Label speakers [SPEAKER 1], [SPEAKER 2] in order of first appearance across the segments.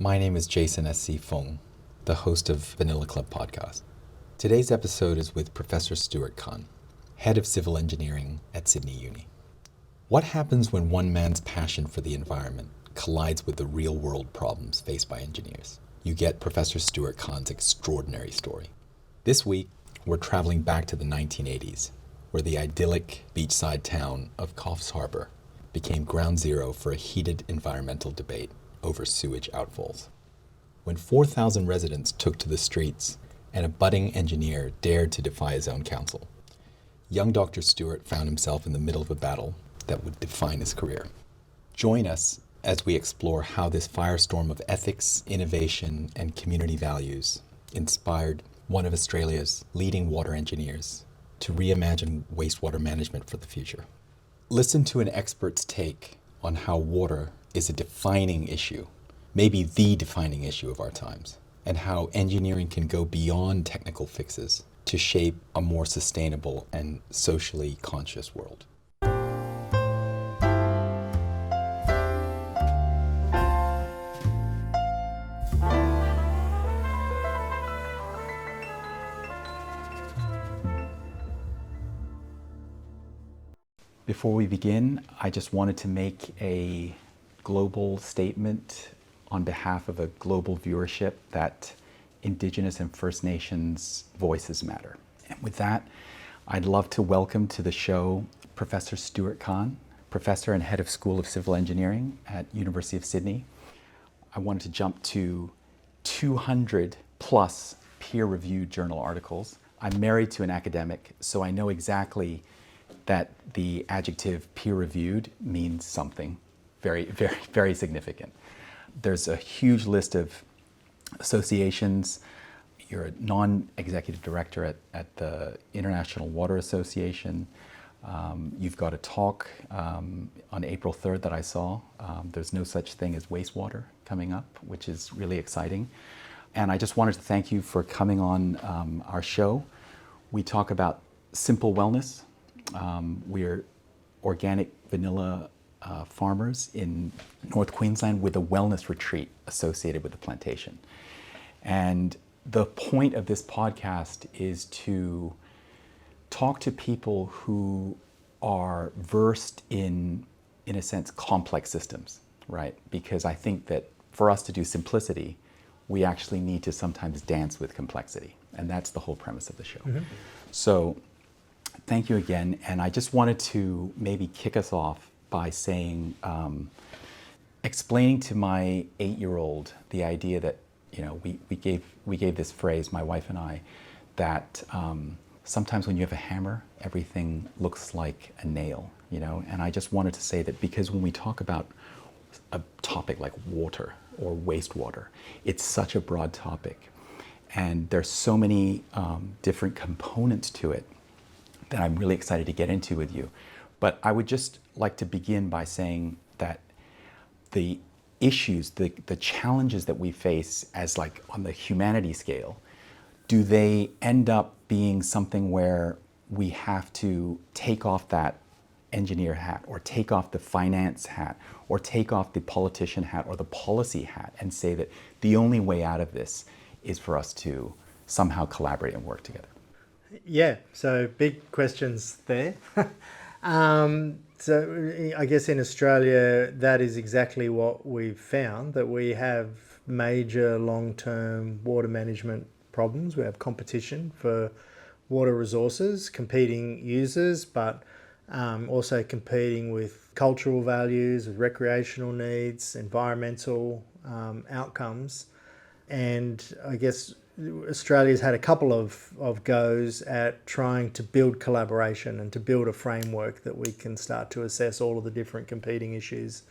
[SPEAKER 1] My name is Jason S.C. Fung, the host of Vanilla Club podcast. Today's episode is with Professor Stuart Khan, head of civil engineering at Sydney Uni. What happens when one man's passion for the environment collides with the real-world problems faced by engineers? You get Professor Stuart Khan's extraordinary story. This week, we're traveling back to the 1980s, where the idyllic beachside town of Coffs Harbour became ground zero for a heated environmental debate over sewage outfalls. When 4,000 residents took to the streets and a budding engineer dared to defy his own council, young Dr. Stuart found himself in the middle of a battle that would define his career. Join us as we explore how this firestorm of ethics, innovation, and community values inspired one of Australia's leading water engineers to reimagine wastewater management for the future. Listen to an expert's take on how water is a defining issue, maybe the defining issue of our times, and how engineering can go beyond technical fixes to shape a more sustainable and socially conscious world. Before we begin, I just wanted to make a global statement on behalf of a global viewership that Indigenous and First Nations voices matter. And with that, I'd love to welcome to the show Professor Stuart Khan, Professor and Head of School of Civil Engineering at University of Sydney. I wanted to jump to 200 plus peer-reviewed journal articles. I'm married to an academic, so I know exactly that the adjective peer-reviewed means something very, very, very significant. There's a huge list of associations. You're a non-executive director at the International Water Association. You've got a talk on April 3rd that I saw. There's no such thing as wastewater coming up, which is really exciting. And I just wanted to thank you for coming on our show. We talk about simple wellness. We're organic vanilla farmers in North Queensland with a wellness retreat associated with the plantation. And the point of this podcast is to talk to people who are versed in a sense, complex systems, right? Because I think that for us to do simplicity, we actually need to sometimes dance with complexity. And that's the whole premise of the show. Mm-hmm. So thank you again. And I just wanted to maybe kick us off by saying, explaining to my 8-year-old the idea that, you know, we gave this phrase, my wife and I, that sometimes when you have a hammer, everything looks like a nail, you know? And I just wanted to say that because when we talk about a topic like water or wastewater, it's such a broad topic. And there's so many different components to it that I'm really excited to get into with you. But I would just like to begin by saying that the issues, the challenges that we face as like on the humanity scale, do they end up being something where we have to take off that engineer hat or take off the finance hat or take off the politician hat or the policy hat and say that the only way out of this is for us to somehow collaborate and work together?
[SPEAKER 2] Yeah, so big questions there. So I guess in Australia, that is exactly what we've found, that we have major long-term water management problems. We have competition for water resources, competing users, but also competing with cultural values, with recreational needs, environmental outcomes. And I guess Australia's had a couple of goes at trying to build collaboration and to build a framework that we can start to assess all of the different competing issues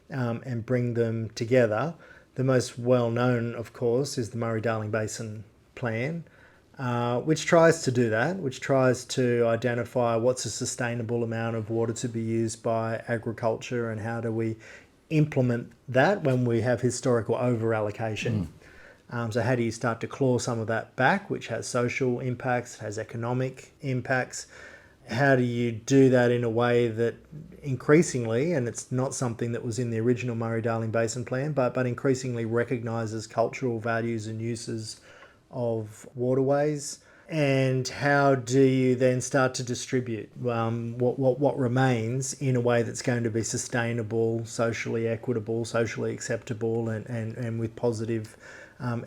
[SPEAKER 2] and bring them together. The most well-known, of course, is the Murray-Darling Basin Plan, which tries to do that, which tries to identify what's a sustainable amount of water to be used by agriculture and how do we implement that when we have historical over-allocation. So how do you start to claw some of that back, which has social impacts, has economic impacts? how do you do that in a way that increasingly, and it's not something that was in the original Murray-Darling Basin Plan, but increasingly recognises cultural values and uses of waterways? And how do you then start to distribute what remains in a way that's going to be sustainable, socially equitable, socially acceptable, and with positive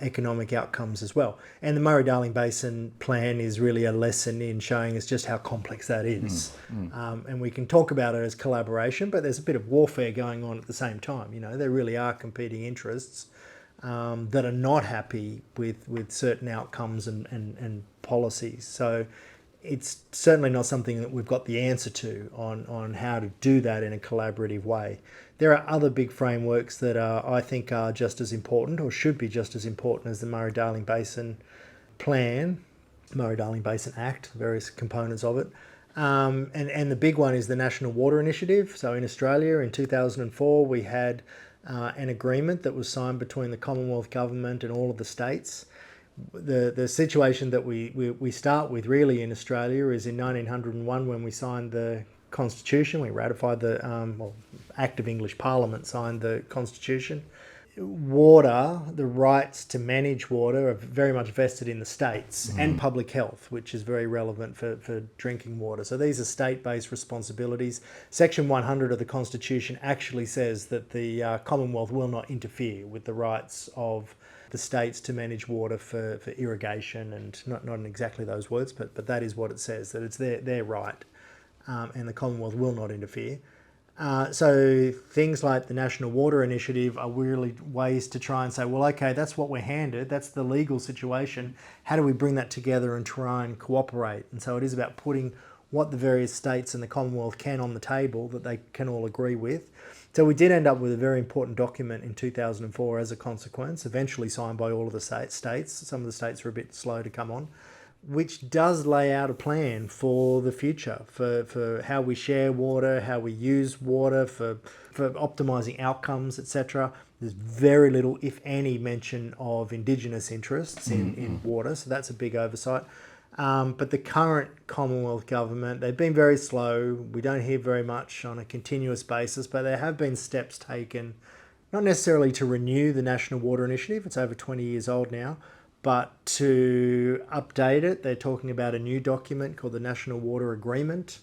[SPEAKER 2] economic outcomes as well? And the Murray-Darling Basin Plan is really a lesson in showing us just how complex that is. And we can talk about it as collaboration, but there's a bit of warfare going on at the same time. You know, there really are competing interests that are not happy with certain outcomes and policies. So it's certainly not something that we've got the answer to on how to do that in a collaborative way. There are other big frameworks that I think are just as important, or should be just as important, as the Murray-Darling Basin Plan, Murray-Darling Basin Act, various components of it. And the big one is the National Water Initiative. So in Australia in 2004 we had an agreement that was signed between the Commonwealth Government and all of the states. The situation that we start with really in Australia is in 1901, when we signed the Constitution. We ratified the Act of English Parliament signed the Constitution. Water, the rights to manage water, are very much vested in the states, and public health, which is very relevant for drinking water. So these are state-based responsibilities. Section 100 of the Constitution actually says that the Commonwealth will not interfere with the rights of the states to manage water for irrigation, and not in exactly those words, but that is what it says, that it's their right, and the Commonwealth will not interfere. So things like the National Water Initiative are really ways to try and say, well, okay, that's what we're handed, that's the legal situation. How do we bring that together and try and cooperate? And so it is about putting what the various states and the Commonwealth can on the table that they can all agree with. So we did end up with a very important document in 2004 as a consequence, eventually signed by all of the states. Some of the states were a bit slow to come on, which does lay out a plan for the future, for how we share water, how we use water, for optimising outcomes, etc. There's very little, if any, mention of Indigenous interests in water, so that's a big oversight. But the current Commonwealth Government, they've been very slow. We don't hear very much on a continuous basis, but there have been steps taken, not necessarily to renew the National Water Initiative, it's over 20 years old now, but to update it. They're talking about a new document called the National Water Agreement,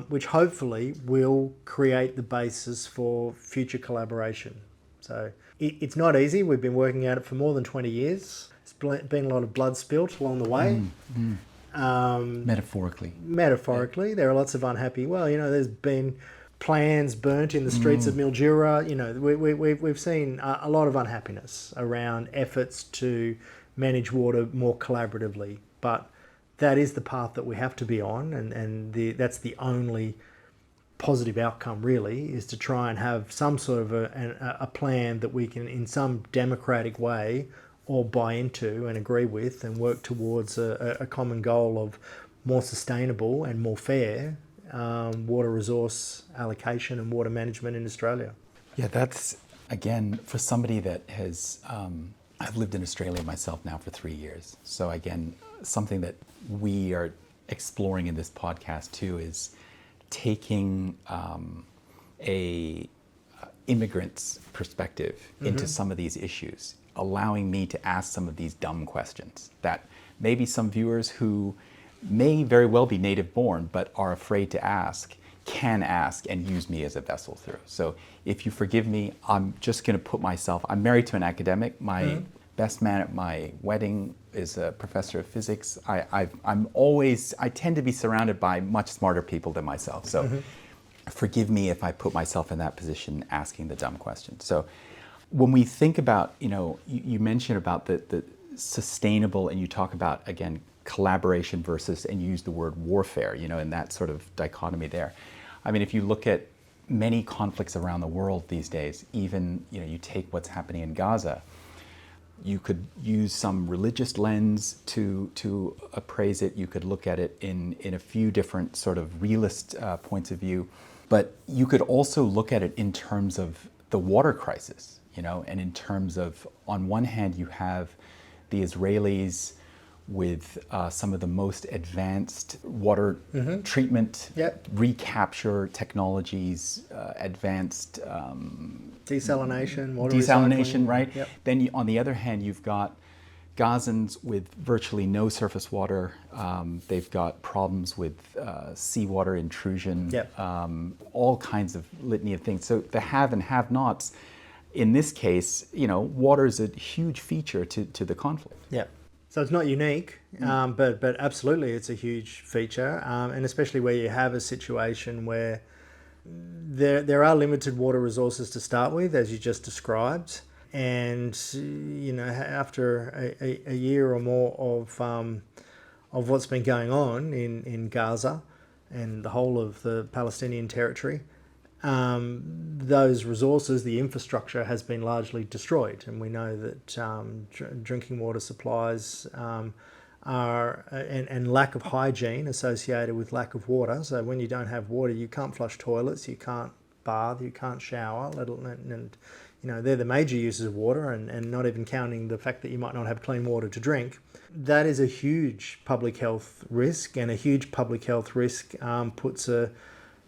[SPEAKER 2] which hopefully will create the basis for future collaboration. So it's not easy. We've been working at it for more than 20 years. There's been a lot of blood spilt along the way.
[SPEAKER 1] Metaphorically.
[SPEAKER 2] Metaphorically. There are lots of unhappy, there's been plans burnt in the streets of Mildura. We've seen a lot of unhappiness around efforts to manage water more collaboratively, but that is the path that we have to be on, and that's the only positive outcome really, is to try and have some sort of a plan that we can in some democratic way all buy into and agree with, and work towards a common goal of more sustainable and more fair water resource allocation and water management in Australia.
[SPEAKER 1] Yeah, that's, again, for somebody that has, I've lived in Australia myself now for 3 years. So again, something that we are exploring in this podcast too is taking a immigrant's perspective into some of these issues, allowing me to ask some of these dumb questions that maybe some viewers who may very well be native born but are afraid to ask can ask and use me as a vessel through. So if you forgive me, I'm just going to put myself, I'm married to an academic. My best man at my wedding is a professor of physics. I tend to be surrounded by much smarter people than myself. So forgive me if I put myself in that position asking the dumb questions. So when we think about, you mentioned about the sustainable, and you talk about, again, collaboration versus, and you use the word warfare, and that sort of dichotomy there. I mean, if you look at many conflicts around the world these days, even, you take what's happening in Gaza, you could use some religious lens to appraise it. You could look at it in a few different sort of realist points of view, but you could also look at it in terms of the water crisis, and in terms of, on one hand, you have the Israelis with some of the most advanced water treatment,
[SPEAKER 2] Yep.
[SPEAKER 1] recapture technologies, advanced
[SPEAKER 2] Desalination, water
[SPEAKER 1] desalination,
[SPEAKER 2] recycling.
[SPEAKER 1] right?
[SPEAKER 2] Yep.
[SPEAKER 1] Then on the other hand, you've got Gazans with virtually no surface water. They've got problems with seawater intrusion,
[SPEAKER 2] Yep.
[SPEAKER 1] all kinds of litany of things. So the have and have-nots, in this case, water is a huge feature to the conflict.
[SPEAKER 2] Yeah. So it's not unique, but absolutely it's a huge feature, and especially where you have a situation where there are limited water resources to start with, as you just described, and after a year or more of what's been going on in Gaza and the whole of the Palestinian territory, those resources, the infrastructure has been largely destroyed, and we know that drinking water supplies are and lack of hygiene associated with lack of water. So when you don't have water, you can't flush toilets, you can't bath, you can't shower, and they're the major uses of water, and not even counting the fact that you might not have clean water to drink. That is a huge public health risk, and a huge public health risk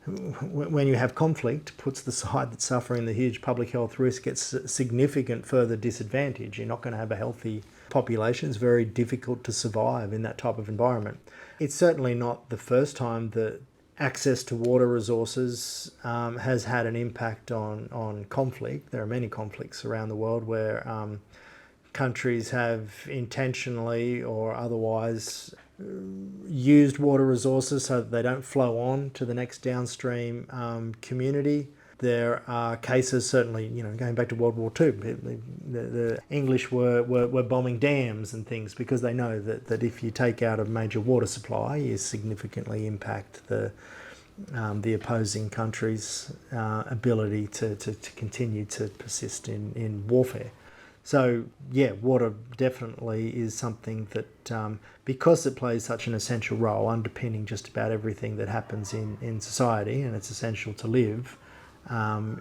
[SPEAKER 2] when you have conflict, puts the side that's suffering the huge public health risk at significant further disadvantage. You're not going to have a healthy population. It's very difficult to survive in that type of environment. It's certainly not the first time that access to water resources has had an impact on conflict. There are many conflicts around the world where countries have intentionally or otherwise used water resources so that they don't flow on to the next downstream community. There are cases, certainly, going back to World War II, the English were bombing dams and things because they know that if you take out a major water supply, you significantly impact the opposing country's ability to continue to persist in warfare. So yeah, water definitely is something that, because it plays such an essential role underpinning just about everything that happens in society, and it's essential to live,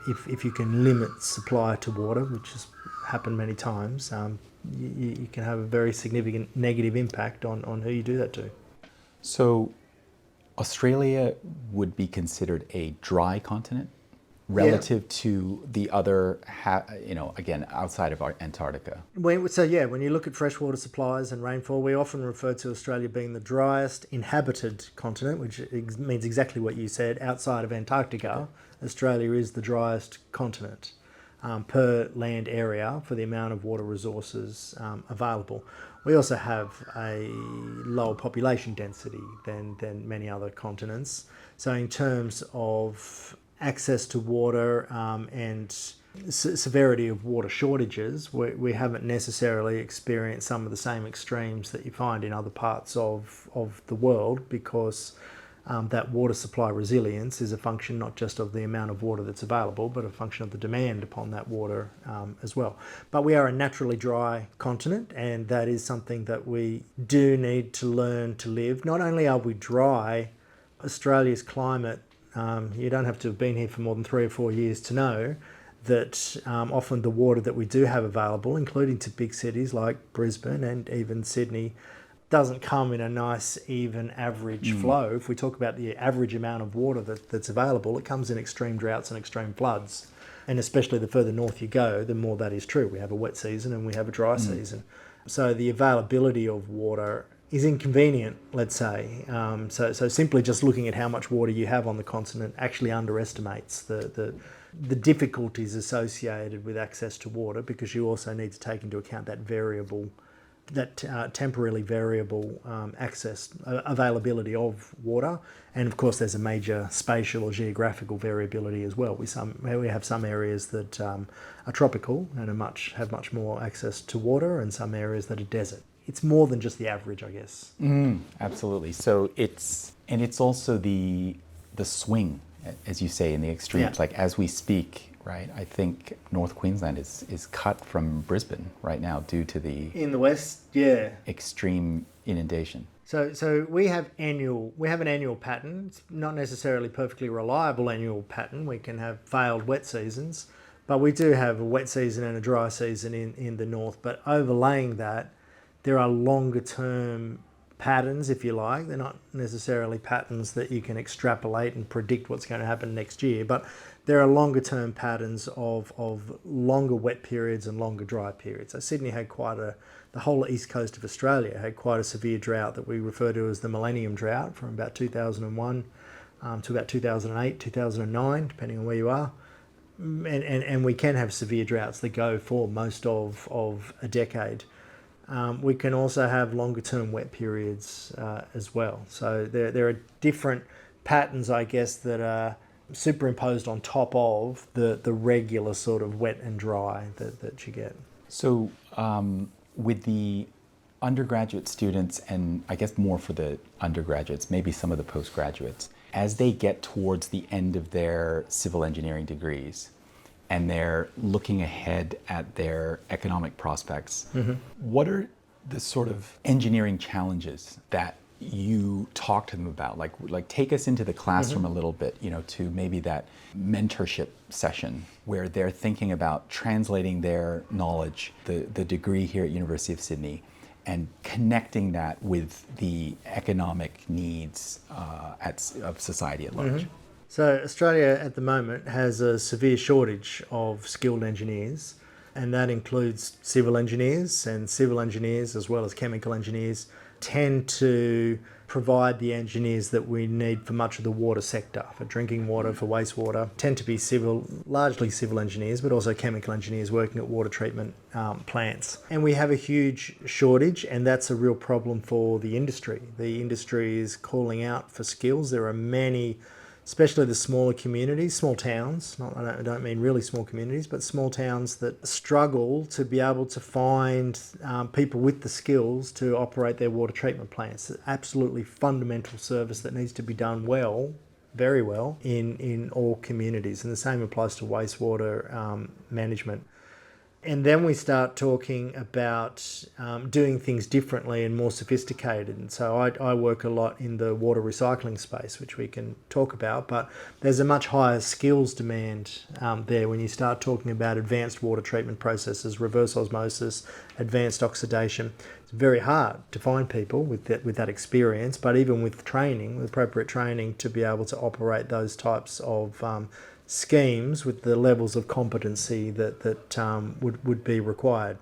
[SPEAKER 2] if you can limit supply to water, which has happened many times, you can have a very significant negative impact on who you do that to.
[SPEAKER 1] So Australia would be considered a dry continent relative to the other, again, outside of Antarctica.
[SPEAKER 2] When you look at freshwater supplies and rainfall, we often refer to Australia being the driest inhabited continent, which means exactly what you said. Outside of Antarctica, Australia is the driest continent per land area for the amount of water resources available. We also have a lower population density than many other continents. So in terms of access to water and severity of water shortages, we haven't necessarily experienced some of the same extremes that you find in other parts of the world, because that water supply resilience is a function not just of the amount of water that's available, but a function of the demand upon that water as well. But we are a naturally dry continent, and that is something that we do need to learn to live. Not only are we dry, Australia's climate, you don't have to have been here for more than 3 or 4 years to know that often the water that we do have available, including to big cities like Brisbane and even Sydney, doesn't come in a nice, even, average flow. If we talk about the average amount of water that's available, it comes in extreme droughts and extreme floods. And especially the further north you go, the more that is true. We have a wet season and we have a dry season. So the availability of water is inconvenient, let's say. So simply just looking at how much water you have on the continent actually underestimates the difficulties associated with access to water, because you also need to take into account that temporarily variable availability of water. And of course there's a major spatial or geographical variability as well. We have some areas that are tropical and have much more access to water, and some areas that are desert. It's more than just the average, I guess.
[SPEAKER 1] Absolutely. So it's also the swing, as you say, in the extremes. Like as we speak, right? I think North Queensland is cut from Brisbane right now due to
[SPEAKER 2] in the west,
[SPEAKER 1] extreme inundation.
[SPEAKER 2] So we have an annual pattern. It's not necessarily perfectly reliable annual pattern. We can have failed wet seasons, but we do have a wet season and a dry season in the north. But overlaying that, there are longer term patterns, if you like. They're not necessarily patterns that you can extrapolate and predict what's going to happen next year, but there are longer term patterns of longer wet periods and longer dry periods. So Sydney had the whole east coast of Australia had quite a severe drought that we refer to as the Millennium Drought from about 2001 to about 2008, 2009, depending on where you are. And we can have severe droughts that go for most of a decade. We can also have longer term wet periods as well. So there are different patterns, I guess, that are superimposed on top of the regular sort of wet and dry that you get.
[SPEAKER 1] So with the undergraduate students, and I guess more for the undergraduates, maybe some of the postgraduates, as they get towards the end of their civil engineering degrees and they're looking ahead at their economic prospects, what are the sort of engineering challenges that you talk to them about? Like take us into the classroom a little bit, to maybe that mentorship session where they're thinking about translating their knowledge, the degree here at University of Sydney, and connecting that with the economic needs of society at large.
[SPEAKER 2] So Australia at the moment has a severe shortage of skilled engineers, and that includes civil engineers, and civil engineers as well as chemical engineers tend to provide the engineers that we need for much of the water sector, for drinking water, for wastewater, tend to be largely civil engineers, but also chemical engineers working at water treatment plants. And we have a huge shortage, and that's a real problem for the industry. The industry is calling out for skills. There are many, especially the smaller communities, small towns, I don't mean really small communities, but small towns that struggle to be able to find people with the skills to operate their water treatment plants. It's an absolutely fundamental service that needs to be done well, very well, in all communities. And the same applies to wastewater management. And then we start talking about doing things differently and more sophisticated. And so I work a lot in the water recycling space, which we can talk about, but there's a much higher skills demand there when you start talking about advanced water treatment processes, reverse osmosis, advanced oxidation. It's very hard to find people with that experience, but even with training, with appropriate training, to be able to operate those types of schemes with the levels of competency that would be required.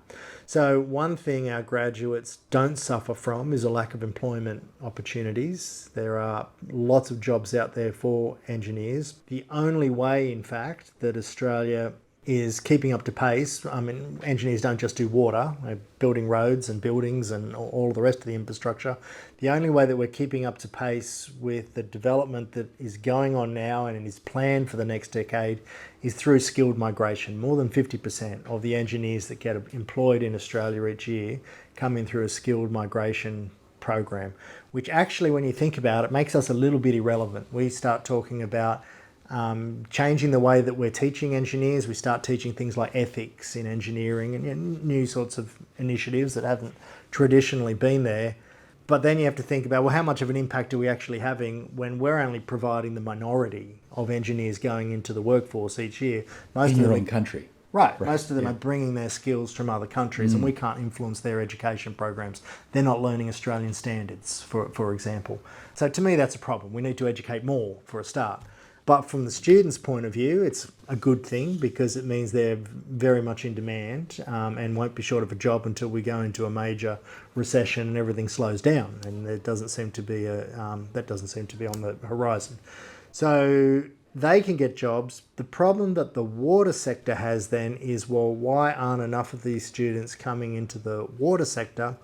[SPEAKER 2] So one thing our graduates don't suffer from is a lack of employment opportunities. There are lots of jobs out there for engineers. The only way, in fact, that Australia is keeping up to pace, engineers don't just do water, they're building roads and buildings and all the rest of the infrastructure. The only way that we're keeping up to pace with the development that is going on now and is planned for the next decade is through skilled migration. More than 50% of the engineers that get employed in Australia each year come in through a skilled migration program, which actually, when you think about it, makes us a little bit irrelevant. We start talking about changing the way that we're teaching engineers. We start teaching things like ethics in engineering and new sorts of initiatives that haven't traditionally been there. But then you have to think about, well, how much of an impact are we actually having when we're only providing the minority of engineers going into the workforce each year?
[SPEAKER 1] Most in your own country.
[SPEAKER 2] Right. Most of them are bringing their skills from other countries, and we can't influence their education programs. They're not learning Australian standards, for example. So to me, that's a problem. We need to educate more for a start. But from the student's point of view, it's a good thing because it means they're very much in demand and won't be short of a job until we go into a major recession and everything slows down. And there doesn't seem to be that doesn't seem to be on the horizon. So they can get jobs. The problem that the water sector has then is, well, why aren't enough of these students coming into the water sector?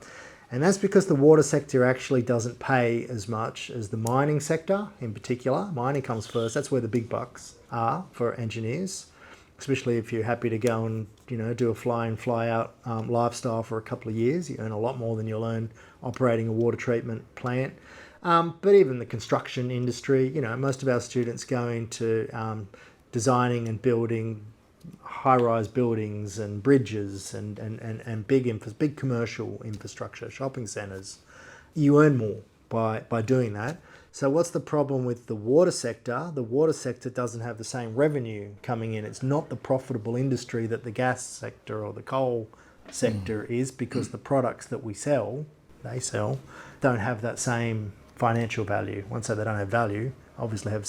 [SPEAKER 2] And that's because the water sector actually doesn't pay as much as the mining sector in particular. Mining comes first. That's where the big bucks are for engineers, especially if you're happy to go and do a fly in, fly out lifestyle for a couple of years. You earn a lot more than you'll earn operating a water treatment plant. But even the construction industry, most of our students go into designing and building high-rise buildings and bridges and big commercial infrastructure, shopping centres. You earn more by doing that. So what's the problem with the water sector? The water sector doesn't have the same revenue coming in. It's not the profitable industry that the gas sector or the coal sector is, because the products that they sell, don't have that same financial value. Once they don't have value, obviously have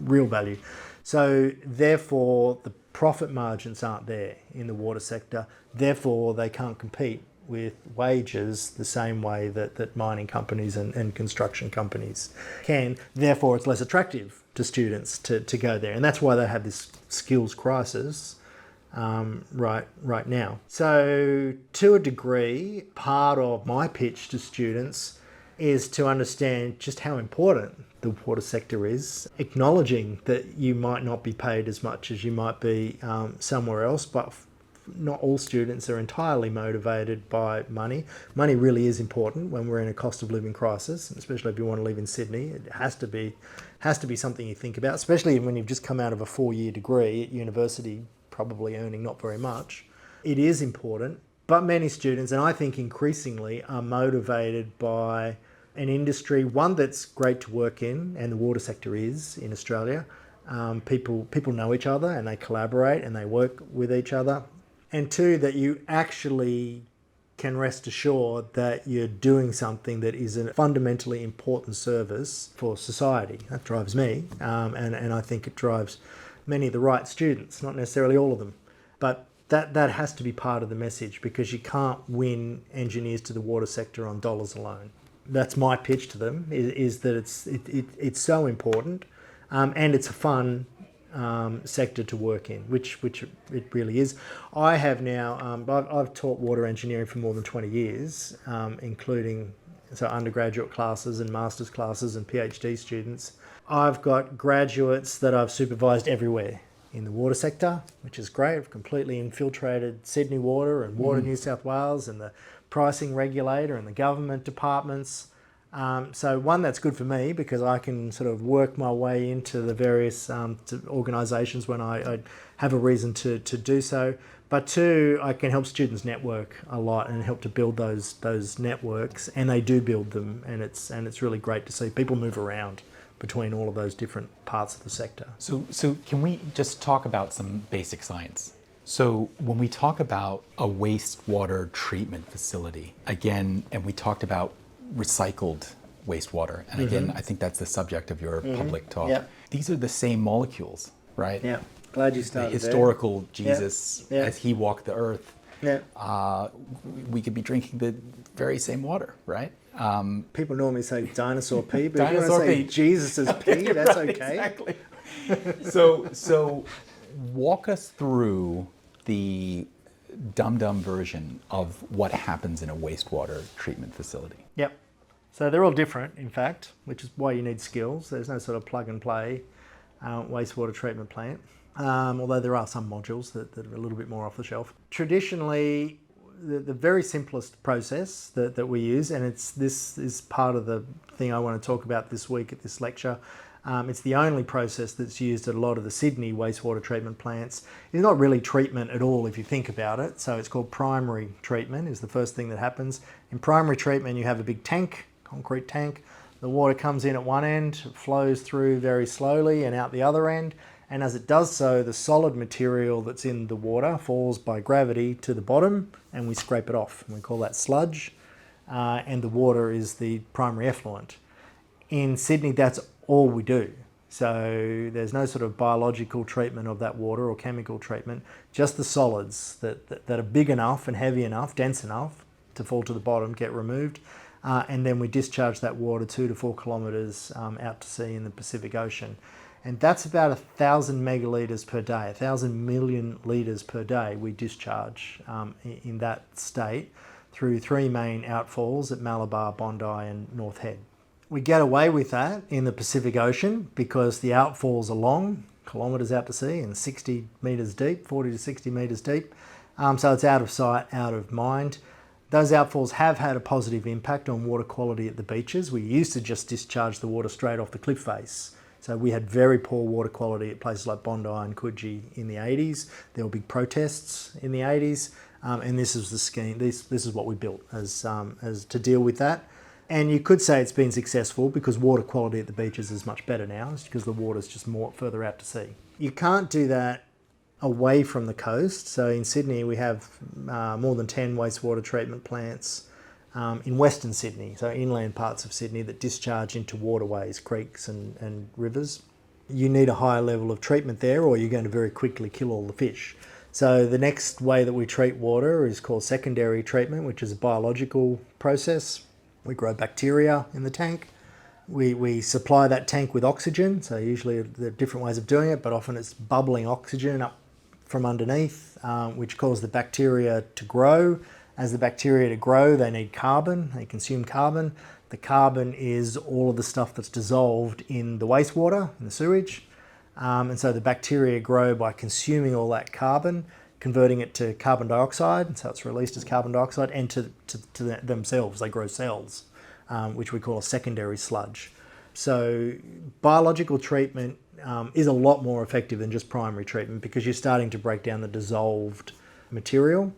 [SPEAKER 2] real value. So therefore, the profit margins aren't there in the water sector. Therefore, they can't compete with wages the same way that mining companies and construction companies can. Therefore, it's less attractive to students to go there. And that's why they have this skills crisis right now. So to a degree, part of my pitch to students is to understand just how important the water sector is, acknowledging that you might not be paid as much as you might be somewhere else, but not all students are entirely motivated by money. Money really is important when we're in a cost of living crisis, especially if you want to live in Sydney. It has to be something you think about, especially when you've just come out of a 4-year degree at university, probably earning not very much. It is important, but many students, and I think increasingly, are motivated by an industry, one that's great to work in, and the water sector is in Australia. People know each other and they collaborate and they work with each other. And two, that you actually can rest assured that you're doing something that is a fundamentally important service for society. That drives me, and I think it drives many of the right students, not necessarily all of them. But that has to be part of the message, because you can't win engineers to the water sector on dollars alone. That's my pitch to them, is that it's so important, and it's a fun sector to work in, which it really is. I have now, I've taught water engineering for more than 20 years, including undergraduate classes and master's classes and PhD students. I've got graduates that I've supervised everywhere in the water sector, which is great. I've completely infiltrated Sydney Water and Water New South Wales and the pricing regulator and the government departments. So one, that's good for me because I can sort of work my way into the various organisations when I have a reason to do so. But two, I can help students network a lot and help to build those networks, and they do build them, and it's really great to see people move around between all of those different parts of the sector.
[SPEAKER 1] So can we just talk about some basic science? So when we talk about a wastewater treatment facility, again, and we talked about recycled wastewater, and again, I think that's the subject of your public talk.
[SPEAKER 2] Yep.
[SPEAKER 1] These are the same molecules, right?
[SPEAKER 2] Yeah, glad you started
[SPEAKER 1] The historical Jesus,
[SPEAKER 2] Yep.
[SPEAKER 1] as he walked the earth,
[SPEAKER 2] there.
[SPEAKER 1] we could be drinking the very same water, right?
[SPEAKER 2] People normally say dinosaur pee, but if you
[SPEAKER 1] Dinosaur
[SPEAKER 2] want to say
[SPEAKER 1] pee.
[SPEAKER 2] Jesus' pee, that's
[SPEAKER 1] Right,
[SPEAKER 2] okay.
[SPEAKER 1] Exactly. So walk us through the dum-dum version of what happens in a wastewater treatment facility.
[SPEAKER 2] Yep. So they're all different, in fact, which is why you need skills. There's no sort of plug and play wastewater treatment plant, although there are some modules that are a little bit more off the shelf. Traditionally, the very simplest process that we use, and this is part of the thing I want to talk about this week at this lecture. It's the only process that's used at a lot of the Sydney wastewater treatment plants. It's not really treatment at all if you think about it. So it's called primary treatment is the first thing that happens. In primary treatment, you have a big tank, concrete tank. The water comes in at one end, flows through very slowly and out the other end. And as it does so, the solid material that's in the water falls by gravity to the bottom, and we scrape it off. And we call that sludge. And the water is the primary effluent. In Sydney, that's all we do. So there's no sort of biological treatment of that water or chemical treatment, just the solids that are big enough and heavy enough, dense enough to fall to the bottom, get removed. And then we discharge that water 2 to 4 kilometres out to sea in the Pacific Ocean. And that's about 1,000 megalitres per day, 1,000 million litres per day we discharge in that state through 3 main outfalls at Malabar, Bondi and North Head. We get away with that in the Pacific Ocean because the outfalls are long, kilometres out to sea and 60 metres deep, 40 to 60 metres deep. So it's out of sight, out of mind. Those outfalls have had a positive impact on water quality at the beaches. We used to just discharge the water straight off the cliff face. So we had very poor water quality at places like Bondi and Coogee in the 80s. There were big protests in the 80s, and this is the scheme. This is what we built as to deal with that. And you could say it's been successful because water quality at the beaches is much better now. It's because the water's just more further out to sea. You can't do that away from the coast. So in Sydney, we have more than 10 wastewater treatment plants in Western Sydney, so inland parts of Sydney that discharge into waterways, creeks and rivers. You need a higher level of treatment there or you're going to very quickly kill all the fish. So the next way that we treat water is called secondary treatment, which is a biological process. We grow bacteria in the tank. We supply that tank with oxygen, so usually there are different ways of doing it, but often it's bubbling oxygen up from underneath, which causes the bacteria to grow. As the bacteria to grow, they need carbon, they consume carbon. The carbon is all of the stuff that's dissolved in the wastewater, in the sewage. And so the bacteria grow by consuming all that carbon, converting it to carbon dioxide, so it's released as carbon dioxide, and to themselves, they grow cells, which we call a secondary sludge. So biological treatment is a lot more effective than just primary treatment because you're starting to break down the dissolved material.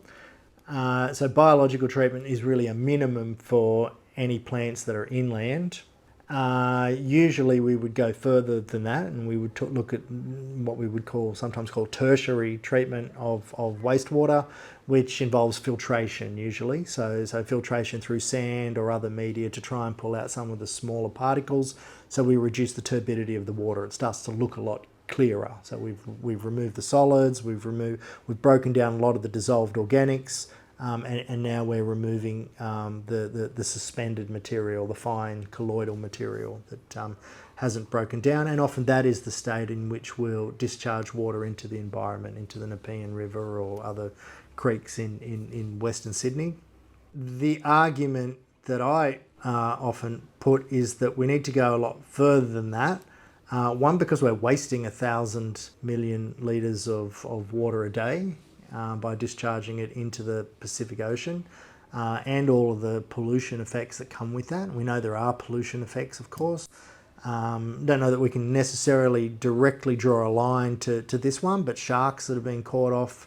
[SPEAKER 2] So biological treatment is really a minimum for any plants that are inland. Usually we would go further than that and we would look at what we would sometimes call tertiary treatment of wastewater, which involves filtration usually. So filtration through sand or other media to try and pull out some of the smaller particles. So we reduce the turbidity of the water. It starts to look a lot clearer. So we've removed the solids, we've broken down a lot of the dissolved organics, and now we're removing the suspended material, the fine colloidal material that hasn't broken down, and often that is the state in which we'll discharge water into the environment, into the Nepean River or other creeks in Western Sydney. The argument that I often put is that we need to go a lot further than that. One, because we're wasting 1,000 million litres of water a day by discharging it into the Pacific Ocean, and all of the pollution effects that come with that. We know there are pollution effects, of course. Don't know that we can necessarily directly draw a line to this one, but sharks that have been caught off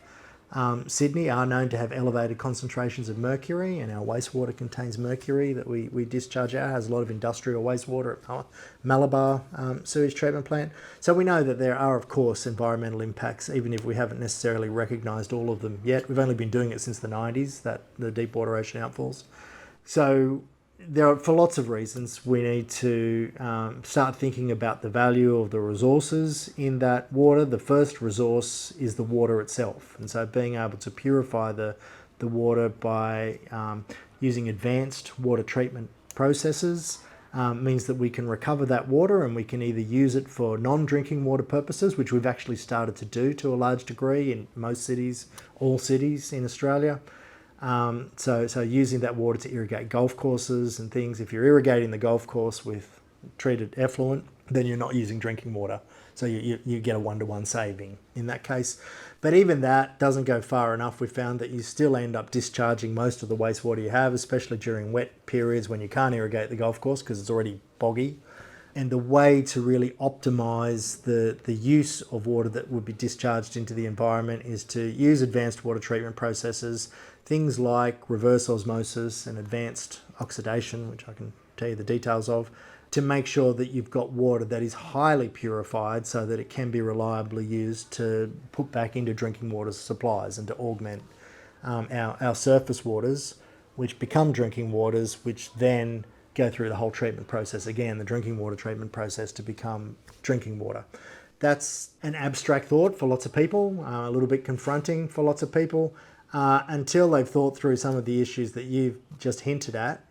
[SPEAKER 2] Sydney are known to have elevated concentrations of mercury, and our wastewater contains mercury that we discharge out. It has a lot of industrial wastewater at Malabar sewage treatment plant. So we know that there are, of course, environmental impacts, even if we haven't necessarily recognised all of them yet. We've only been doing it since the 90s, the deep water ocean outfalls. So for lots of reasons, we need to start thinking about the value of the resources in that water. The first resource is the water itself. And so being able to purify the water by using advanced water treatment processes means that we can recover that water and we can either use it for non-drinking water purposes, which we've actually started to do to a large degree in most cities, all cities in Australia. So using that water to irrigate golf courses and things. If you're irrigating the golf course with treated effluent, then you're not using drinking water. So you get a 1-to-1 saving in that case. But even that doesn't go far enough. We found that you still end up discharging most of the wastewater you have, especially during wet periods when you can't irrigate the golf course because it's already boggy. And the way to really optimize the use of water that would be discharged into the environment is to use advanced water treatment processes, things like reverse osmosis and advanced oxidation, which I can tell you the details of, to make sure that you've got water that is highly purified so that it can be reliably used to put back into drinking water supplies and to augment our surface waters, which become drinking waters, which then go through the whole treatment process again, the drinking water treatment process, to become drinking water. That's an abstract thought for lots of people, a little bit confronting for lots of people, until they've thought through some of the issues that you've just hinted at.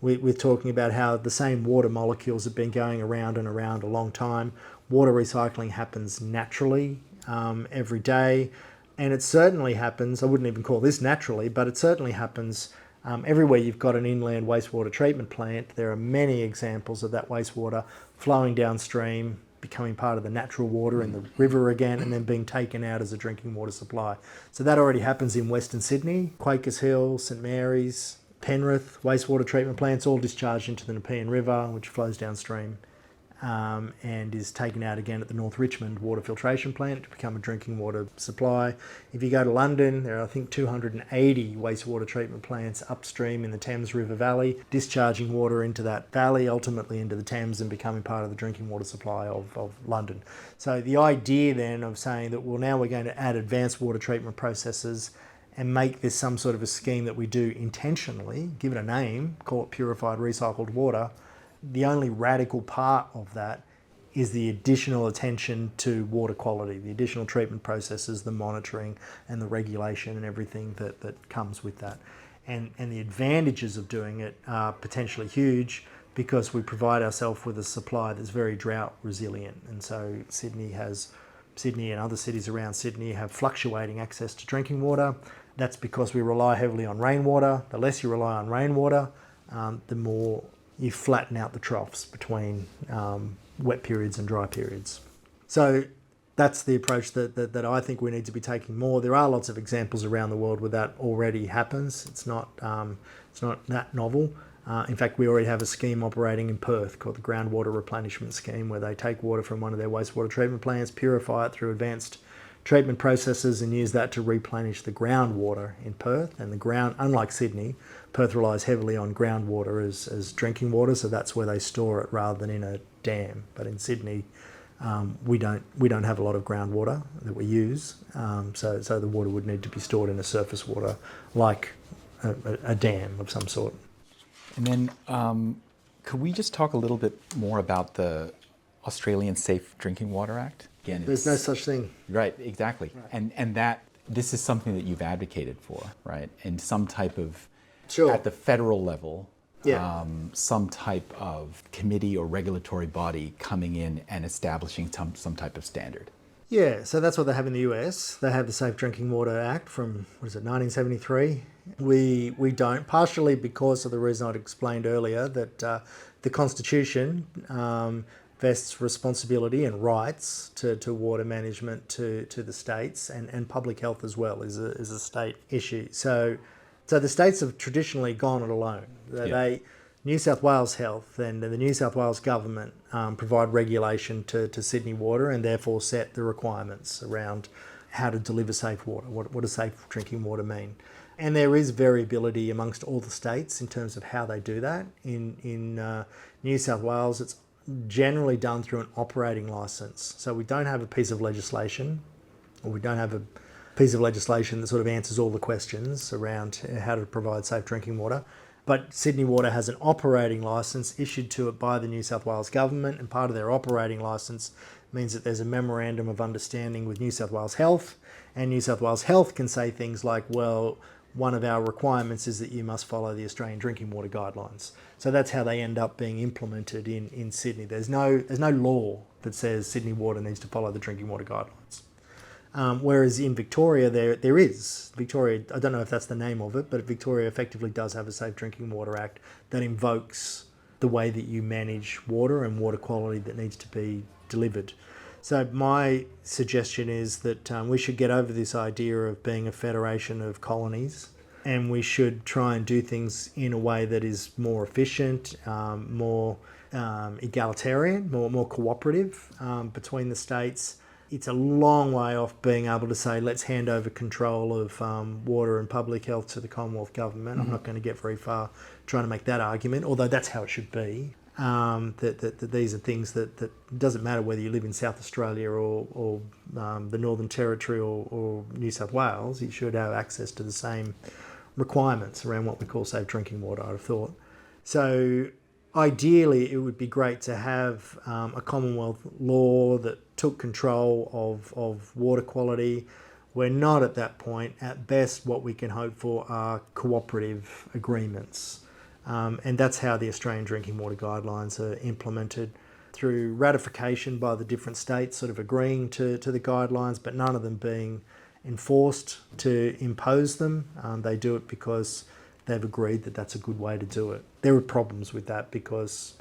[SPEAKER 2] We're talking about how the same water molecules have been going around and around a long time. Water recycling happens naturally every day, and it certainly happens, I wouldn't even call this naturally, but it certainly happens everywhere you've got an inland wastewater treatment plant. There are many examples of that wastewater flowing downstream, becoming part of the natural water in the river again, and then being taken out as a drinking water supply. So that already happens in Western Sydney. Quakers Hill, St Mary's, Penrith wastewater treatment plants all discharge into the Nepean River, which flows downstream and is taken out again at the North Richmond water filtration plant to become a drinking water supply. If you go to London, there are, I think, 280 wastewater treatment plants upstream in the Thames River Valley, discharging water into that valley, ultimately into the Thames, and becoming part of the drinking water supply of London. So the idea then of saying that, well, now we're going to add advanced water treatment processes and make this some sort of a scheme that we do intentionally, give it a name, call it purified recycled water, the only radical part of that is the additional attention to water quality, the additional treatment processes, the monitoring and the regulation and everything that comes with that. And the advantages of doing it are potentially huge because we provide ourselves with a supply that's very drought resilient. And so Sydney and other cities around Sydney have fluctuating access to drinking water. That's because we rely heavily on rainwater. The less you rely on rainwater, the more you flatten out the troughs between wet periods and dry periods. So that's the approach that I think we need to be taking more. There are lots of examples around the world where that already happens. It's not that novel. In fact, we already have a scheme operating in Perth called the Groundwater Replenishment Scheme, where they take water from one of their wastewater treatment plants, purify it through advanced treatment processes, and use that to replenish the groundwater in Perth. And unlike Sydney, Perth relies heavily on groundwater as drinking water, so that's where they store it rather than in a dam. But in Sydney, we don't have a lot of groundwater that we use, so the water would need to be stored in a surface water like a dam of some sort.
[SPEAKER 1] And then could we just talk a little bit more about the Australian Safe Drinking Water Act? Again,
[SPEAKER 2] there's no such thing.
[SPEAKER 1] Right, exactly. Right. And that this is something that you've advocated for, right? And some type of,
[SPEAKER 2] sure,
[SPEAKER 1] at the federal level,
[SPEAKER 2] yeah,
[SPEAKER 1] some type of committee or regulatory body coming in and establishing some type of standard.
[SPEAKER 2] Yeah, so that's what they have in the US. They have the Safe Drinking Water Act from, 1973. We don't, partially because of the reason I'd explained earlier, that the Constitution vests responsibility and rights to water management to the states, and public health as well is a state issue. So the states have traditionally gone it alone. New South Wales Health and the New South Wales government provide regulation to Sydney Water, and therefore set the requirements around how to deliver safe water. What does safe drinking water mean? And there is variability amongst all the states in terms of how they do that. In New South Wales, it's generally done through an operating licence. So we don't have a piece of legislation, or we don't have a piece of legislation that sort of answers all the questions around how to provide safe drinking water. But Sydney Water has an operating licence issued to it by the New South Wales government, and part of their operating licence means that there's a memorandum of understanding with New South Wales Health, and New South Wales Health can say things like, well, one of our requirements is that you must follow the Australian Drinking Water Guidelines. So that's how they end up being implemented in Sydney. There's no law that says Sydney Water needs to follow the Drinking Water Guidelines. Whereas in Victoria, there is. Victoria, I don't know if that's the name of it, but Victoria effectively does have a Safe Drinking Water Act that invokes the way that you manage water and water quality that needs to be delivered. So my suggestion is that we should get over this idea of being a federation of colonies, and we should try and do things in a way that is more efficient, more egalitarian, more cooperative between the states. It's a long way off being able to say, let's hand over control of water and public health to the Commonwealth Government. Mm-hmm. I'm not going to get very far trying to make that argument, although that's how it should be. That these are things that doesn't matter whether you live in South Australia or the Northern Territory or New South Wales, you should have access to the same requirements around what we call safe drinking water, I'd have thought. So ideally, it would be great to have a Commonwealth law that took control of water quality. We're not at that point. At best, what we can hope for are cooperative agreements. And that's how the Australian Drinking Water Guidelines are implemented, through ratification by the different states sort of agreeing to the guidelines, but none of them being enforced to impose them. They do it because they've agreed that that's a good way to do it. There are problems with that because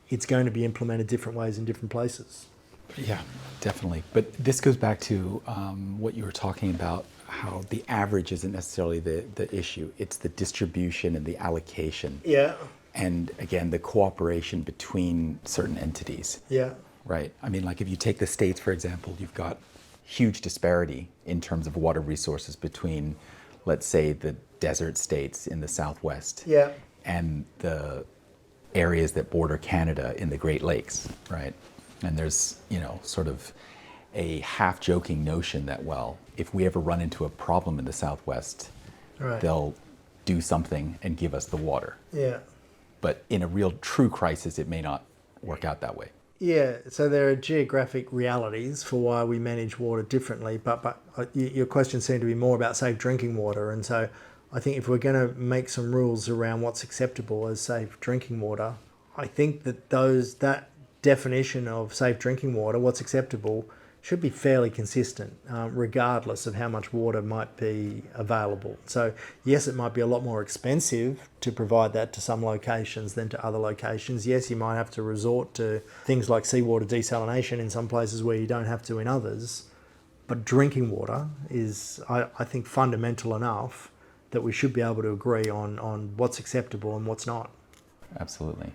[SPEAKER 2] it's going to be implemented different ways in different places.
[SPEAKER 1] Yeah, definitely. But this goes back to what you were talking about, how the average isn't necessarily the issue. It's the distribution and the allocation.
[SPEAKER 2] Yeah.
[SPEAKER 1] And again, the cooperation between certain entities,
[SPEAKER 2] Yeah.
[SPEAKER 1] right? I mean, like if you take the states, for example, you've got huge disparity in terms of water resources between, let's say, the desert states in the Southwest
[SPEAKER 2] Yeah.
[SPEAKER 1] and the areas that border Canada in the Great Lakes, right? And there's, sort of a half-joking notion that, well, if we ever run into a problem in the Southwest,
[SPEAKER 2] Right.
[SPEAKER 1] they'll do something and give us the water.
[SPEAKER 2] Yeah.
[SPEAKER 1] But in a real true crisis, it may not work out that way.
[SPEAKER 2] Yeah, so there are geographic realities for why we manage water differently, but your question seemed to be more about safe drinking water, and so I think if we're going to make some rules around what's acceptable as safe drinking water, I think that definition of safe drinking water, what's acceptable, should be fairly consistent, regardless of how much water might be available. So yes, it might be a lot more expensive to provide that to some locations than to other locations. Yes, you might have to resort to things like seawater desalination in some places where you don't have to in others. But drinking water is, I think, fundamental enough that we should be able to agree on what's acceptable and what's not.
[SPEAKER 1] Absolutely.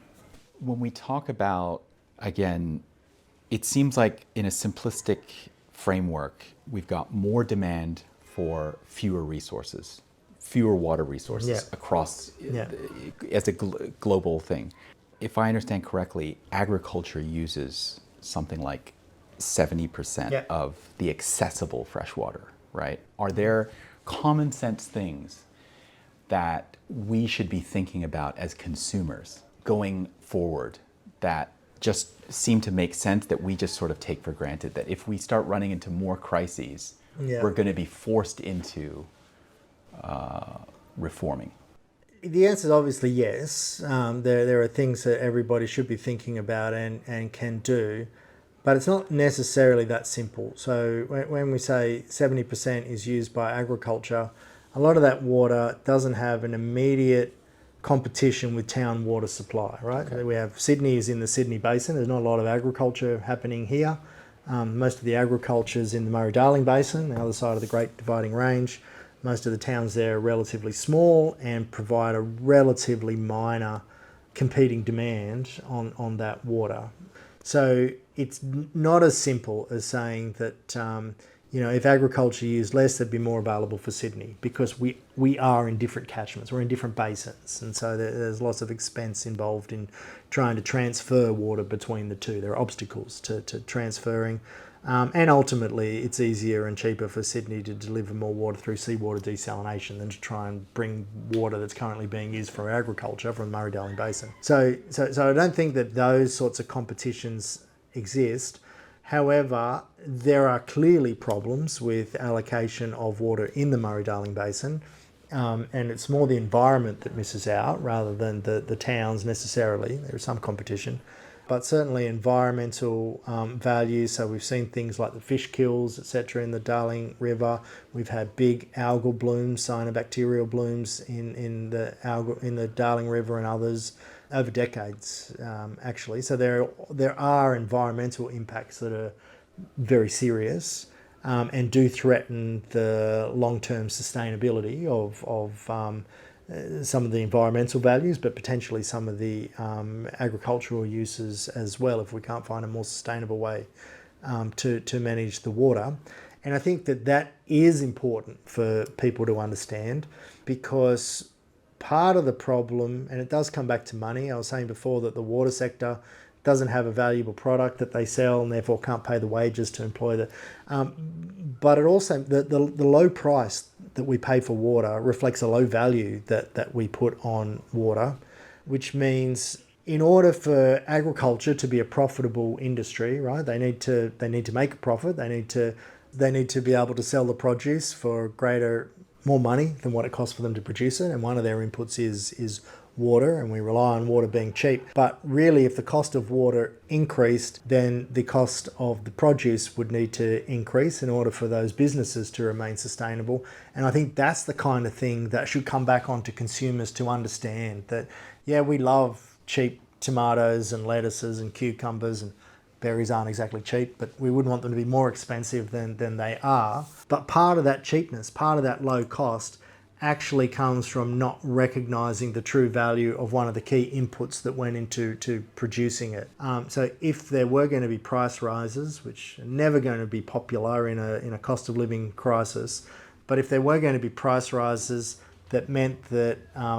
[SPEAKER 1] When we talk about, again, it seems like in a simplistic framework, we've got more demand for fewer resources, fewer water resources
[SPEAKER 2] Yeah.
[SPEAKER 1] across
[SPEAKER 2] Yeah.
[SPEAKER 1] as a global thing. If I understand correctly, agriculture uses something like 70%
[SPEAKER 2] Yeah.
[SPEAKER 1] of the accessible fresh water, right? Are there common sense things that we should be thinking about as consumers going forward that just seem to make sense that we just sort of take for granted, that if we start running into more crises,
[SPEAKER 2] Yeah.
[SPEAKER 1] we're going to be forced into reforming?
[SPEAKER 2] The answer is obviously yes. There are things that everybody should be thinking about and can do, but it's not necessarily that simple. So when we say 70% is used by agriculture, a lot of that water doesn't have an immediate competition with town water supply, right?
[SPEAKER 1] Okay.
[SPEAKER 2] We have Sydney is in the Sydney Basin. There's not a lot of agriculture happening here. Most of the agriculture is in the Murray-Darling Basin, the other side of the Great Dividing Range. Most of the towns there are relatively small and provide a relatively minor competing demand on that water. So it's not as simple as saying that if agriculture used less, there'd be more available for Sydney, because we are in different catchments, we're in different basins, and so there's lots of expense involved in trying to transfer water between the two. There are obstacles to transferring, and ultimately it's easier and cheaper for Sydney to deliver more water through seawater desalination than to try and bring water that's currently being used for agriculture from the Murray-Darling Basin. So I don't think that those sorts of competitions exist. However, there are clearly problems with allocation of water in the Murray-Darling Basin, and it's more the environment that misses out rather than the towns necessarily. There is some competition, but certainly environmental values. So we've seen things like the fish kills, etc., in the Darling River. We've had big algal blooms, cyanobacterial blooms in the Darling River and others over decades, actually. So there are environmental impacts that are very serious and do threaten the long-term sustainability of some of the environmental values, but potentially some of the agricultural uses as well, if we can't find a more sustainable way to manage the water. And I think that is important for people to understand, because part of the problem, and it does come back to money. I was saying before that the water sector doesn't have a valuable product that they sell and therefore can't pay the wages to employ the. But it also, the low price that we pay for water reflects a low value that we put on water, which means in order for agriculture to be a profitable industry, right, they need to make a profit. They need to be able to sell the produce for more money than what it costs for them to produce it, and one of their inputs is water, and we rely on water being cheap. But really, if the cost of water increased, then the cost of the produce would need to increase in order for those businesses to remain sustainable. And I think that's the kind of thing that should come back onto consumers to understand that, yeah, we love cheap tomatoes and lettuces and cucumbers, and berries aren't exactly cheap, but we wouldn't want them to be more expensive than they are. But part of that cheapness, part of that low cost, actually comes from not recognizing the true value of one of the key inputs that went into producing it. So if there were going to be price rises, which are never going to be popular in a cost of living crisis, but if there were going to be price rises that meant that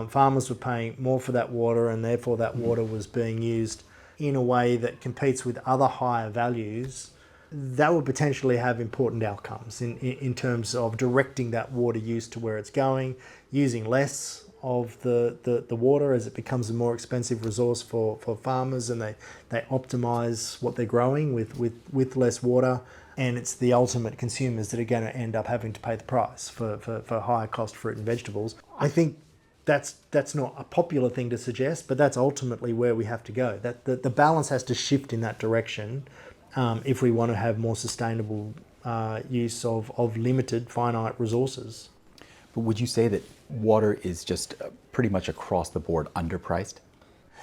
[SPEAKER 2] farmers were paying more for that water, and therefore that water was being used in a way that competes with other higher values, that would potentially have important outcomes in terms of directing that water use to where it's going, using less of the water as it becomes a more expensive resource for farmers, and they optimize what they're growing with less water, and it's the ultimate consumers that are going to end up having to pay the price for higher cost fruit and vegetables. I think that's not a popular thing to suggest, but that's ultimately where we have to go. That the balance has to shift in that direction if we want to have more sustainable use of limited, finite resources.
[SPEAKER 1] But would you say that water is just pretty much across the board underpriced?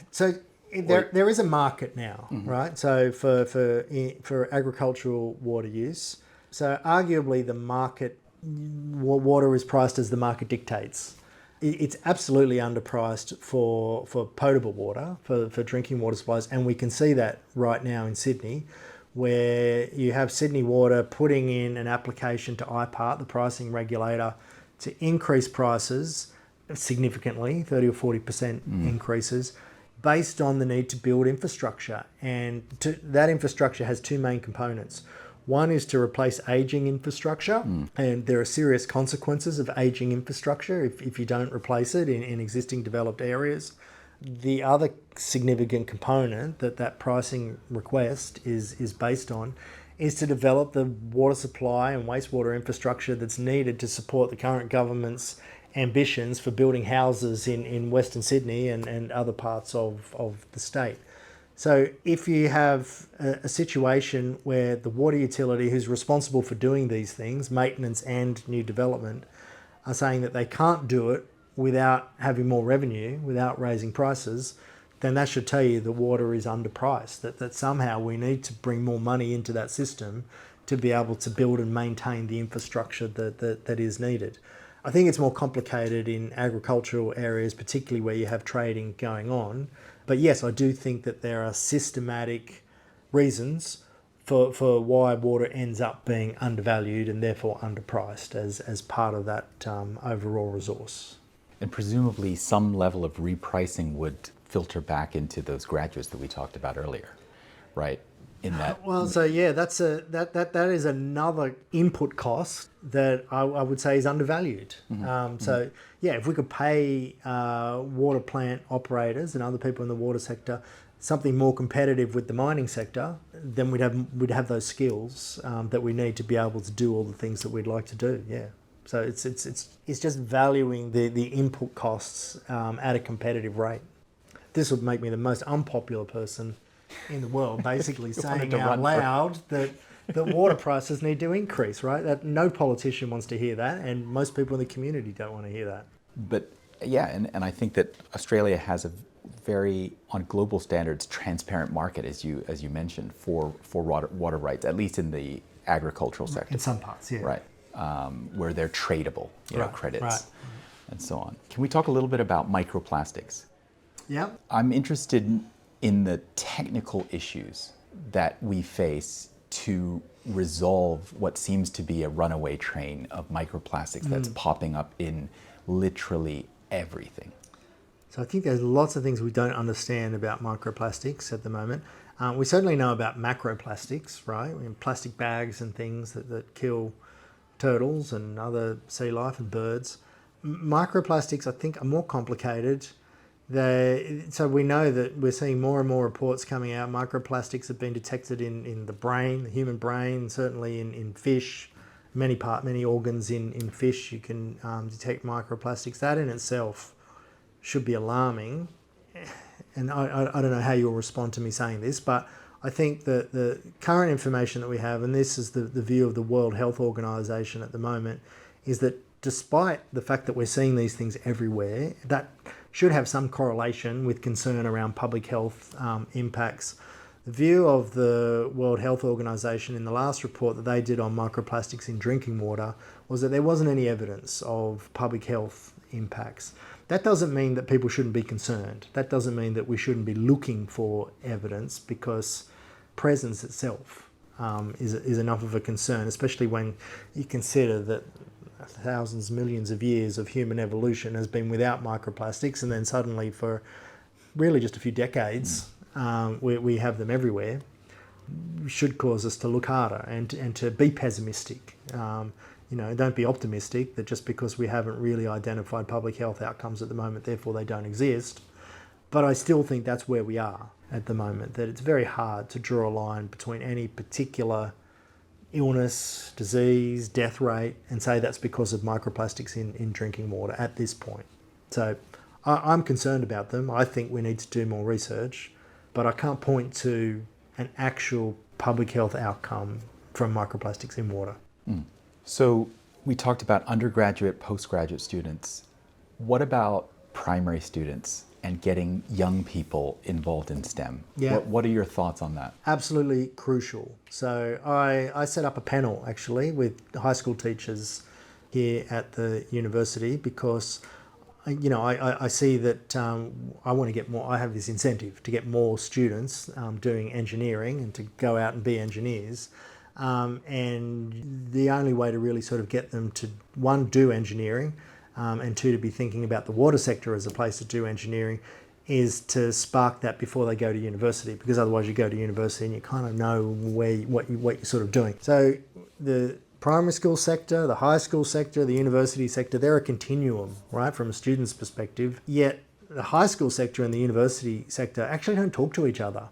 [SPEAKER 2] So there is a market now, right? So for agricultural water use, so arguably the market, water is priced as the market dictates. It's absolutely underpriced for potable water, for drinking water supplies, and we can see that right now in Sydney, where you have Sydney Water putting in an application to IPART, the pricing regulator, to increase prices significantly, 30 or 40% increases, based on the need to build infrastructure. And that infrastructure has two main components. One is to replace aging infrastructure, and there are serious consequences of aging infrastructure if you don't replace it in existing developed areas. The other significant component that pricing request is based on is to develop the water supply and wastewater infrastructure that's needed to support the current government's ambitions for building houses in Western Sydney and other parts of the state. So if you have a situation where the water utility who's responsible for doing these things, maintenance and new development, are saying that they can't do it without having more revenue, without raising prices, then that should tell you the water is underpriced, that somehow we need to bring more money into that system to be able to build and maintain the infrastructure that is needed. I think it's more complicated in agricultural areas, particularly where you have trading going on. But yes, I do think that there are systematic reasons for why water ends up being undervalued and therefore underpriced as part of that overall resource.
[SPEAKER 1] And presumably some level of repricing would filter back into those graduates that we talked about earlier, right? In that.
[SPEAKER 2] Well, so yeah, that is another input cost that I would say is undervalued. So yeah, if we could pay water plant operators and other people in the water sector something more competitive with the mining sector, then we'd have those skills that we need to be able to do all the things that we'd like to do. Yeah. So it's just valuing the input costs at a competitive rate. This would make me the most unpopular person in the world, basically saying out loud that water prices need to increase, right? That no politician wants to hear that, and most people in the community don't want to hear that.
[SPEAKER 1] But yeah, and I think that Australia has a very, on global standards, transparent market, as you mentioned, for water rights, at least in the agricultural sector.
[SPEAKER 2] In some parts, yeah.
[SPEAKER 1] Right, where they're tradable, credits,
[SPEAKER 2] right.
[SPEAKER 1] and so on. Can we talk a little bit about microplastics?
[SPEAKER 2] Yeah.
[SPEAKER 1] I'm interested in the technical issues that we face to resolve what seems to be a runaway train of microplastics that's popping up in literally everything.
[SPEAKER 2] So I think there's lots of things we don't understand about microplastics at the moment. We certainly know about macroplastics, right? Plastic bags and things that kill turtles and other sea life and birds. Microplastics, I think, are more complicated. So we know that we're seeing more and more reports coming out. Microplastics have been detected in the brain, the human brain, certainly in fish. Many organs in fish you can detect microplastics. That in itself should be alarming. And I don't know how you'll respond to me saying this, but I think that the current information that we have, and this is the view of the World Health Organization at the moment, is that despite the fact that we're seeing these things everywhere, that should have some correlation with concern around public health impacts. The view of the World Health Organization in the last report that they did on microplastics in drinking water was that there wasn't any evidence of public health impacts. That doesn't mean that people shouldn't be concerned. That doesn't mean that we shouldn't be looking for evidence, because presence itself is enough of a concern, especially when you consider that thousands, millions of years of human evolution has been without microplastics, and then suddenly for really just a few decades we have them everywhere. Should cause us to look harder and to be pessimistic. Don't be optimistic that just because we haven't really identified public health outcomes at the moment, therefore they don't exist. But I still think that's where we are at the moment, that it's very hard to draw a line between any particular illness, disease, death rate, and say that's because of microplastics in drinking water at this point. So I'm concerned about them. I think we need to do more research, but I can't point to an actual public health outcome from microplastics in water.
[SPEAKER 1] So we talked about undergraduate, postgraduate students. What about primary students and getting young people involved in STEM?
[SPEAKER 2] Yeah.
[SPEAKER 1] What are your thoughts on that?
[SPEAKER 2] Absolutely crucial. So I set up a panel actually with high school teachers here at the university, because I see that I want to get more. I have this incentive to get more students doing engineering and to go out and be engineers. And the only way to really sort of get them to, one, do engineering, and two, to be thinking about the water sector as a place to do engineering, is to spark that before they go to university, because otherwise you go to university and you kind of know what you're sort of doing. So the primary school sector, the high school sector, the university sector, they're a continuum, right, from a student's perspective. Yet the high school sector and the university sector actually don't talk to each other.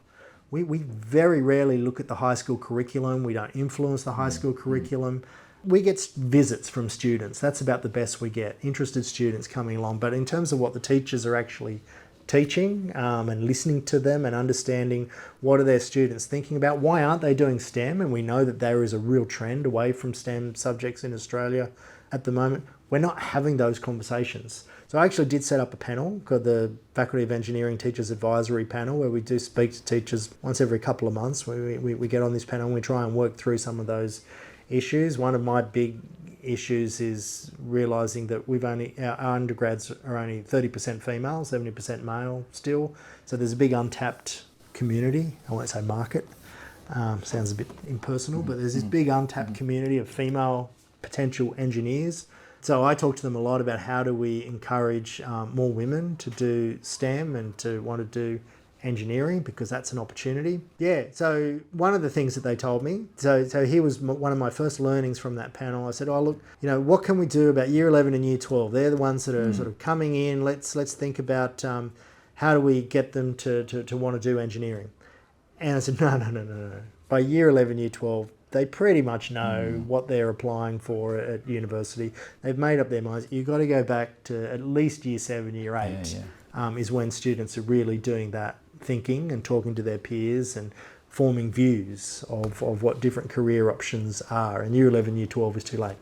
[SPEAKER 2] We very rarely look at the high school curriculum. We don't influence the high school curriculum. We get visits from students. That's about the best we get, interested students coming along. But in terms of what the teachers are actually teaching and listening to them and understanding what are their students thinking about, why aren't they doing STEM? And we know that there is a real trend away from STEM subjects in Australia at the moment. We're not having those conversations. So I actually did set up a panel called the Faculty of Engineering Teachers Advisory Panel, where we do speak to teachers once every couple of months. We get on this panel and we try and work through some of those issues. One of my big issues is realising that our undergrads are only 30% female, 70% male still. So there's a big untapped community. I won't say market, sounds a bit impersonal, but there's this big untapped community of female potential engineers. So I talk to them a lot about how do we encourage more women to do STEM and to want to do engineering, because that's an opportunity. Yeah, so one of the things that they told me, so here was one of my first learnings from that panel. I said, oh look, what can we do about year 11 and year 12? They're the ones that are sort of coming in. Let's think about how do we get them to want to do engineering? And I said, no. By year 11, year 12, they pretty much know what they're applying for at university. They've made up their minds. You've got to go back to at least year 7, year 8 is when students are really doing that thinking and talking to their peers and forming views of what different career options are. And year 11, year 12 is too late.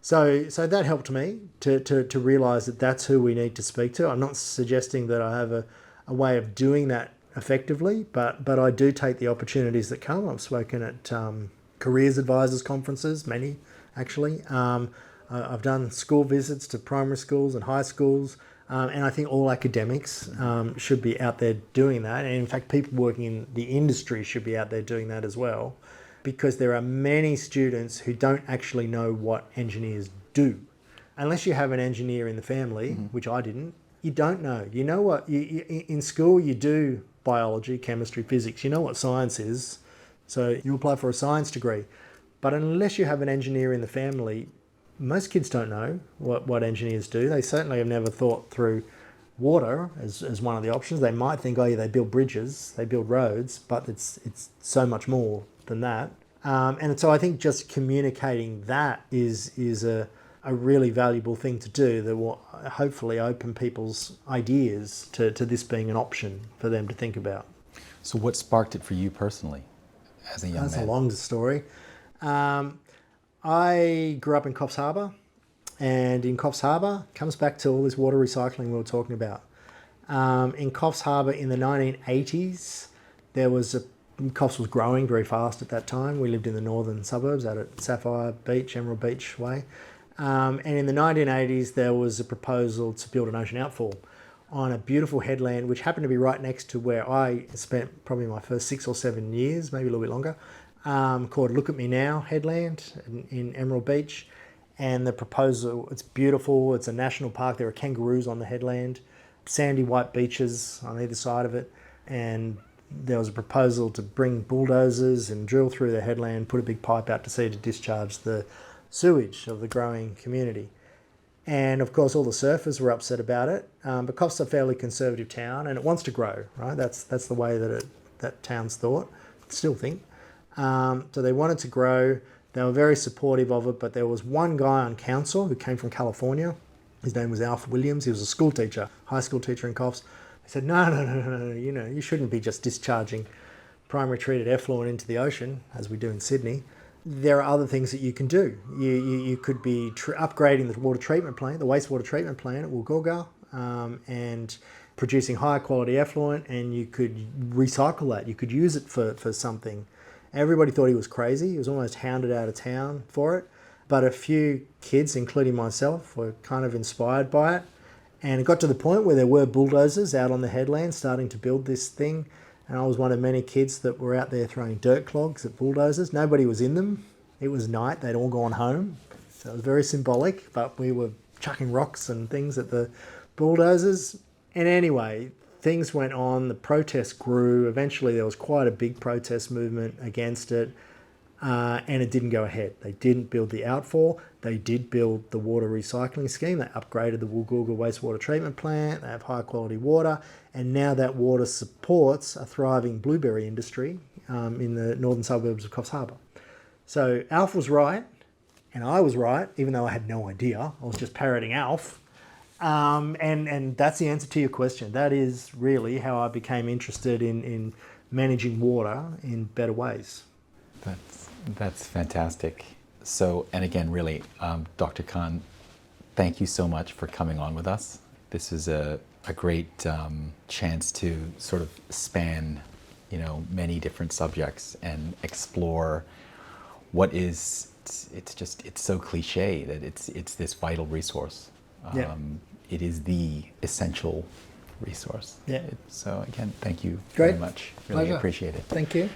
[SPEAKER 2] So that helped me to realise that that's who we need to speak to. I'm not suggesting that I have a way of doing that effectively, but I do take the opportunities that come. I've spoken at careers advisors conferences, many actually. I've done school visits to primary schools and high schools, and I think all academics should be out there doing that. And in fact, people working in the industry should be out there doing that as well, because there are many students who don't actually know what engineers do. Unless you have an engineer in the family, which I didn't, you don't know. You know what, in school you do biology, chemistry, physics, you know what science is. So you apply for a science degree. But unless you have an engineer in the family, most kids don't know what engineers do. They certainly have never thought through water as one of the options. They might think, oh yeah, they build bridges, they build roads, but it's so much more than that. And so I think just communicating that is a really valuable thing to do that will hopefully open people's ideas to this being an option for them to think about.
[SPEAKER 1] So what sparked it for you personally as a young man?
[SPEAKER 2] That's a long story. I grew up in Coffs Harbour, and in Coffs Harbour, comes back to all this water recycling we were talking about. In Coffs Harbour in the 1980s, there was a Coffs was growing very fast at that time. We lived in the northern suburbs out at Sapphire Beach, Emerald Beach Way. And in the 1980s, there was a proposal to build an ocean outfall on a beautiful headland, which happened to be right next to where I spent probably my first 6 or 7 years, maybe a little bit longer, called Look at Me Now headland in Emerald Beach. And the proposal, it's beautiful. It's a national park. There are kangaroos on the headland, sandy white beaches on either side of it. And there was a proposal to bring bulldozers and drill through the headland, put a big pipe out to sea to discharge the sewage of the growing community. And of course, all the surfers were upset about it. But Coffs a fairly conservative town, and it wants to grow, right? That's the way that towns thought, still think. So they wanted to grow. They were very supportive of it, but there was one guy on council who came from California. His name was Alf Williams. He was a school teacher, high school teacher in Coffs. He said, no, you shouldn't be just discharging primary treated effluent into the ocean, as we do in Sydney. There are other things that you can do. You could be upgrading the water treatment plant, the wastewater treatment plant at Woolgoolga, and producing higher quality effluent, and you could recycle that. You could use it for something. Everybody thought he was crazy. He was almost hounded out of town for it. But a few kids, including myself, were kind of inspired by it. And it got to the point where there were bulldozers out on the headland starting to build this thing. And I was one of many kids that were out there throwing dirt clogs at bulldozers. Nobody was in them. It was night. They'd all gone home. So it was very symbolic. But we were chucking rocks and things at the bulldozers. And anyway, things went on. The protests grew. Eventually, there was quite a big protest movement against it. And it didn't go ahead. They didn't build the outfall. They did build the water recycling scheme. They upgraded the Woolgoolga wastewater treatment plant. They have high quality water. And now that water supports a thriving blueberry industry in the northern suburbs of Coffs Harbour. So Alf was right, and I was right, even though I had no idea. I was just parroting Alf. And that's the answer to your question. That is really how I became interested in managing water in better ways.
[SPEAKER 1] That's fantastic. So, and again, really, Dr. Khan, thank you so much for coming on with us. This is a great chance to sort of span, many different subjects and explore what is, it's so cliche that it's this vital resource.
[SPEAKER 2] Yeah.
[SPEAKER 1] It is the essential resource.
[SPEAKER 2] Yeah.
[SPEAKER 1] So again, thank you
[SPEAKER 2] Great.
[SPEAKER 1] very much. Really
[SPEAKER 2] Pleasure.
[SPEAKER 1] appreciate it.
[SPEAKER 2] Thank you.